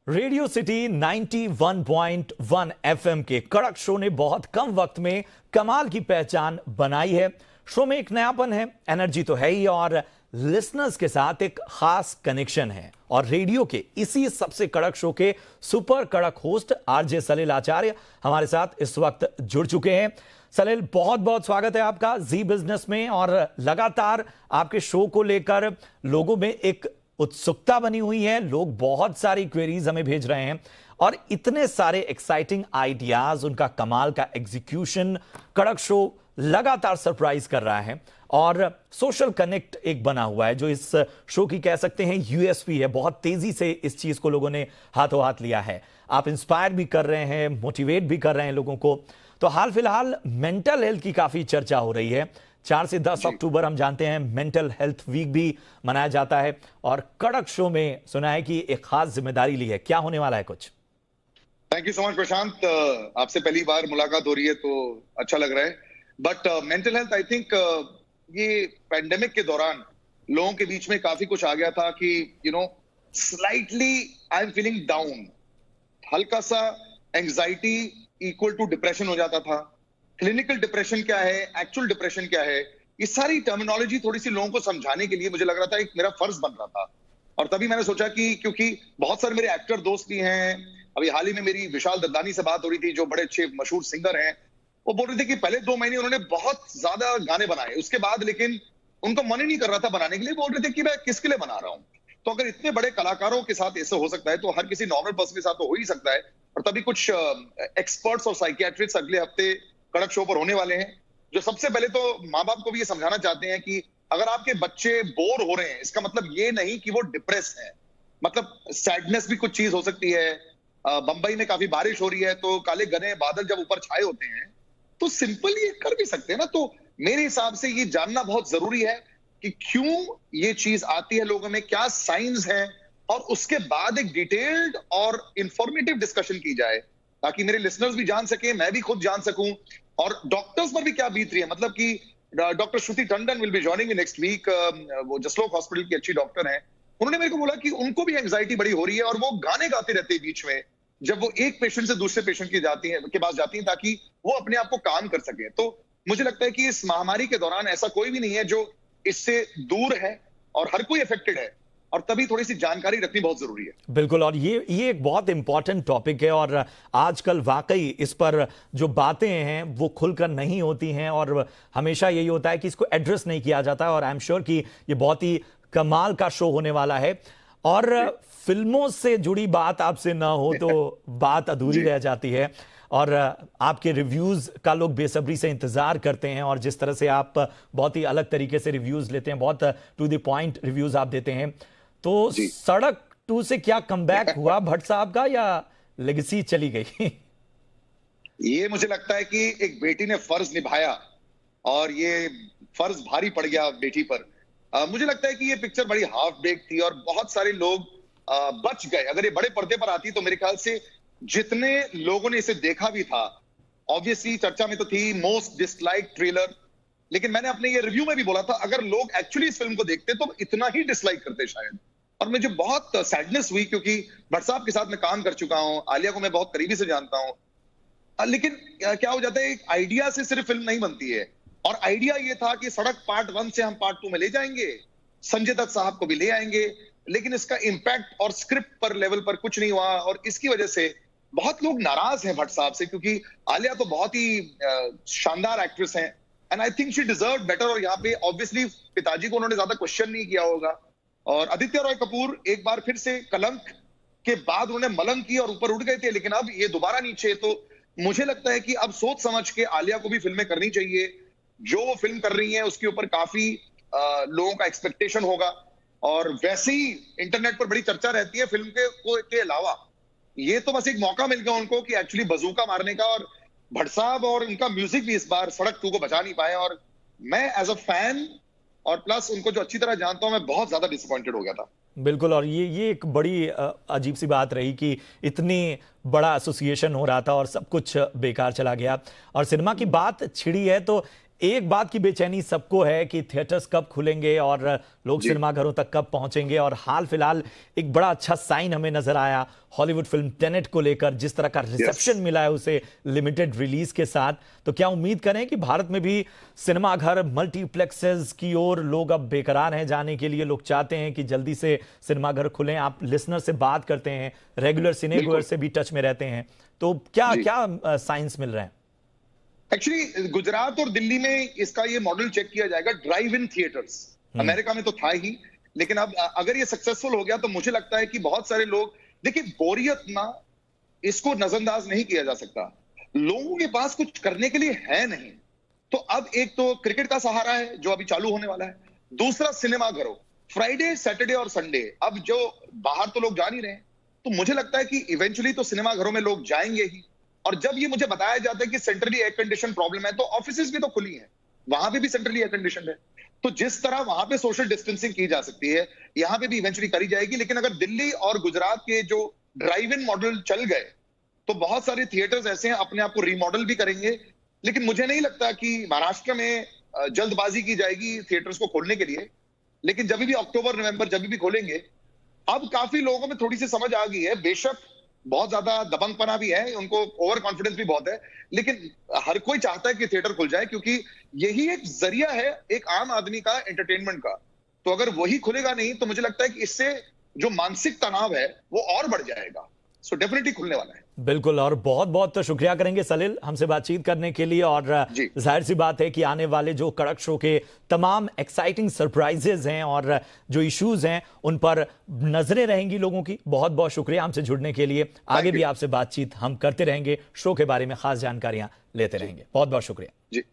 Radio city 91.1 FM के कड़क show ने बहुत कम वक्त में कमाल की पहचान बनाई है। शो में एक नयापन है, एनर्जी तो है ही और लिसनर्स के साथ एक खास कनेक्शन है। और रेडियो के इसी सबसे कड़क शो के सुपर कड़क होस्ट आरजे सलील आचार्य हमारे साथ इस वक्त जुड़ चुके हैं। सलील, बहुत बहुत स्वागत है आपका जी बिजनेस में। और लगातार आपके शो को लेकर लोगों में एक उत्सुकता बनी हुई है, लोग बहुत सारी क्वेरीज हमें भेज रहे हैं और इतने सारे एक्साइटिंग आइडियाज, उनका कमाल का एग्जीक्यूशन, कड़क शो लगातार सरप्राइज कर रहा है। और सोशल कनेक्ट एक बना हुआ है जो इस शो की कह सकते हैं यूएसपी है। बहुत तेजी से इस चीज को लोगों ने हाथों हाथ लिया है। आप इंस्पायर भी कर रहे हैं, मोटिवेट भी कर रहे हैं लोगों को। तो हाल फिलहाल मेंटल हेल्थ की काफी चर्चा हो रही है। 4 से 10 अक्टूबर हम जानते हैं मेंटल हेल्थ वीक भी मनाया जाता है और कड़क शो में सुना है कि एक खास जिम्मेदारी ली है। क्या होने वाला है कुछ? थैंक यू सो मच प्रशांत, आपसे पहली बार मुलाकात हो रही है तो अच्छा लग रहा है। But mental health, I think ये पैंडेमिक के दौरान लोगों के बीच में काफी कुछ आ गया था कि slightly I am feeling down, हल्का सा एंजाइटी इक्वल टू डिप्रेशन हो जाता था। क्लिनिकल डिप्रेशन क्या है, एक्चुअल डिप्रेशन क्या है, ये सारी टर्मिनोलॉजी थोड़ी सी लोगों को समझाने के लिए मुझे लग रहा था एक मेरा फर्ज बन रहा था। और तभी मैंने सोचा कि क्योंकि बहुत सारे मेरे एक्टर दोस्त भी हैं, अभी हाल ही में मेरी विशाल दद्दानी से बात हो रही थी जो बड़े अच्छे मशहूर सिंगर हैं। वो बोल रहे थे कि पहले 2 महीने उन्होंने बहुत ज्यादा गाने बनाए, उसके बाद लेकिन उनको मन ही नहीं कर रहा था बनाने के लिए। बोल रहे थे कि मैं किसके लिए बना रहा हूँ। तो अगर इतने बड़े कलाकारों के साथ ऐसा हो सकता है तो हर किसी नॉर्मल पर्सन के साथ तो हो ही सकता है। और तभी कुछ एक्सपर्ट्स और साइकियाट्रिस्ट अगले हफ्ते कड़क शो पर होने वाले हैं, जो सबसे पहले तो माँ बाप को भी ये समझाना चाहते हैं कि अगर आपके बच्चे बोर हो रहे हैं, इसका मतलब ये नहीं कि वो डिप्रेस है। मतलब सैडनेस भी कुछ चीज हो सकती है। बंबई में काफी बारिश हो रही है तो काले घने बादल जब ऊपर छाए होते हैं तो सिंपल ये कर भी सकते हैं ना। तो मेरे हिसाब से ये जानना बहुत जरूरी है कि क्यों ये चीज आती है लोगों में, क्या साइंस है, और उसके बाद एक डिटेल्ड और इंफॉर्मेटिव डिस्कशन की जाए ताकि मेरे लिसनर्स भी जान सके, मैं भी खुद जान सकूं। और डॉक्टर्स पर भी क्या बीत रही है, मतलब कि doctor Shruti Tandon will be joining next week. वो जसलोक हॉस्पिटल की अच्छी डॉक्टर हैं। उन्होंने मेरे को बोला कि उनको भी एंजाइटी बड़ी हो रही है और वो गाने गाते रहते हैं बीच में जब वो एक पेशेंट से दूसरे पेशेंट की के पास जाती हैं ताकि वो अपने आप को काम कर सके। तो मुझे लगता है कि इस महामारी के दौरान ऐसा कोई भी नहीं है जो इससे दूर है और हर कोई अफेक्टेड है, और तभी थोड़ी सी जानकारी रखनी बहुत जरूरी है। बिल्कुल, और ये एक बहुत इंपॉर्टेंट टॉपिक है और आजकल वाकई इस पर जो बातें हैं वो खुलकर नहीं होती हैं और हमेशा यही होता है कि इसको एड्रेस नहीं किया जाता। और आई एम श्योर कि ये बहुत ही कमाल का शो होने वाला है। और फिल्मों से जुड़ी बात आपसे ना हो तो बात अधूरी रह जाती है। और आपके रिव्यूज का लोग बेसब्री से इंतजार करते हैं और जिस तरह से आप बहुत ही अलग तरीके से रिव्यूज लेते हैं, बहुत टू द पॉइंट रिव्यूज आप देते हैं। तो सड़क 2 से क्या कमबैक हुआ भट्ट साहब का या लेगेसी चली गई? ये मुझे लगता है कि एक बेटी ने फर्ज निभाया और ये फर्ज भारी पड़ गया बेटी पर। मुझे लगता है कि ये पिक्चर बड़ी हाफ बेक थी और बहुत सारे लोग बच गए। अगर ये बड़े पर्दे पर आती तो मेरे ख्याल से जितने लोगों ने इसे देखा भी था, ऑब्वियसली चर्चा में तो थी मोस्ट डिसलाइक ट्रेलर, लेकिन मैंने अपने ये रिव्यू में भी बोला था अगर लोग एक्चुअली इस फिल्म को देखते तो इतना ही डिसलाइक करते शायद। और मुझे बहुत सैडनेस हुई क्योंकि भट्ट साहब के साथ मैं काम कर चुका हूं, आलिया को मैं बहुत करीबी से जानता हूं। लेकिन क्या हो जाता है, एक आइडिया से सिर्फ फिल्म नहीं बनती है। और आइडिया ये था कि सड़क पार्ट 1 से हम पार्ट 2 में ले जाएंगे, संजय दत्त साहब को भी ले आएंगे, लेकिन इसका इंपैक्ट और स्क्रिप्ट पर लेवल पर कुछ नहीं हुआ। और इसकी वजह से बहुत लोग नाराज हैं भट्ट साहब से, क्योंकि आलिया तो बहुत ही शानदार एक्ट्रेस हैं and I think she deserve better. और यहाँ पे ऑब्वियसली पिताजी को उन्होंने ज्यादा क्वेश्चन नहीं किया होगा। और आदित्य रॉय कपूर एक बार फिर से कलंक के बाद उन्होंने मलंग की और ऊपर उठ गए थे, लेकिन अब ये दोबारा नीचे। तो मुझे लगता है कि अब सोच समझ के आलिया को भी फिल्में करनी चाहिए। जो वो फिल्म कर रही है उसके ऊपर काफी लोगों का एक्सपेक्टेशन होगा। और वैसे ही इंटरनेट पर बड़ी चर्चा रहती है फिल्म के अलावा। ये तो बस एक मौका मिल गया उनको कि एक्चुअली बजूका मारने का। और भट्ट साहब और उनका म्यूजिक भी इस बार सड़क 2 को बचा नहीं पाए। और मैं एज अ फैन और प्लस उनको जो अच्छी तरह जानता हूं, मैं बहुत ज्यादा डिसअपॉइंटेड हो गया था। बिल्कुल, और ये एक बड़ी अजीब सी बात रही कि इतनी बड़ा एसोसिएशन हो रहा था और सब कुछ बेकार चला गया। और सिनेमा की बात छिड़ी है तो एक बात की बेचैनी सबको है कि थिएटर्स कब खुलेंगे और लोग सिनेमाघरों तक कब पहुंचेंगे। और हाल फिलहाल एक बड़ा अच्छा साइन हमें नजर आया हॉलीवुड फिल्म टेनेट को लेकर, जिस तरह का रिसेप्शन मिला है उसे लिमिटेड रिलीज के साथ। तो क्या उम्मीद करें कि भारत में भी सिनेमाघर मल्टीप्लेक्सेस की ओर लोग अब बेकरार हैं जाने के लिए, लोग चाहते हैं कि जल्दी से सिनेमाघर खुलें? आप लिसनर से बात करते हैं, रेगुलर सिनेगोअर से भी टच में रहते हैं, तो क्या क्या साइंस मिल रहे हैं? एक्चुअली गुजरात और दिल्ली में इसका ये मॉडल चेक किया जाएगा, ड्राइव इन थिएटर्स। अमेरिका में तो था ही, लेकिन अब अगर ये सक्सेसफुल हो गया तो मुझे लगता है कि बहुत सारे लोग, देखिए बोरियत ना, इसको नजरअंदाज नहीं किया जा सकता। लोगों के पास कुछ करने के लिए है नहीं, तो अब एक तो क्रिकेट का सहारा है जो अभी चालू होने वाला है, दूसरा सिनेमाघरों, फ्राइडे सैटरडे और संडे, अब जो बाहर तो लोग जा नहीं रहे, तो मुझे लगता है कि इवेंचुअली तो सिनेमाघरों में लोग जाएंगे ही। और जब ये मुझे बताया जाता है कि सेंट्रली एयर कंडीशन प्रॉब्लम है, तो ऑफिसेज भी तो खुली हैं, वहां पे भी सेंट्रली एयर कंडीशन है। तो जिस तरह वहां पे सोशल डिस्टेंसिंग की जा सकती है, यहां पे भी इवेंचुअली करी जाएगी। लेकिन अगर दिल्ली और गुजरात के जो ड्राइव इन मॉडल चल गए, तो बहुत सारे थिएटर्स ऐसे हैं अपने आप को रीमॉडल भी करेंगे। लेकिन मुझे नहीं लगता कि महाराष्ट्र में जल्दबाजी की जाएगी थिएटर्स को खोलने के लिए। लेकिन जब भी अक्टूबर नवंबर जब भी खोलेंगे, अब काफी लोगों में थोड़ी सी समझ आ गई है। बेशक बहुत ज्यादा दबंगपना भी है, उनको ओवर कॉन्फिडेंस भी बहुत है, लेकिन हर कोई चाहता है कि थिएटर खुल जाए, क्योंकि यही एक जरिया है एक आम आदमी का एंटरटेनमेंट का। तो अगर वही खुलेगा नहीं, तो मुझे लगता है कि इससे जो मानसिक तनाव है वो और बढ़ जाएगा। सो डेफिनेटली खुलने वाला है। बिल्कुल, और बहुत बहुत तो शुक्रिया करेंगे सलिल हमसे बातचीत करने के लिए। और जाहिर सी बात है कि आने वाले जो कड़क शो के तमाम एक्साइटिंग सरप्राइजेज हैं और जो इश्यूज हैं उन पर नजरें रहेंगी लोगों की। बहुत बहुत शुक्रिया हमसे जुड़ने के लिए। आगे भी आपसे बातचीत हम करते रहेंगे, शो के बारे में खास जानकारियां लेते रहेंगे। बहुत बहुत शुक्रिया जी।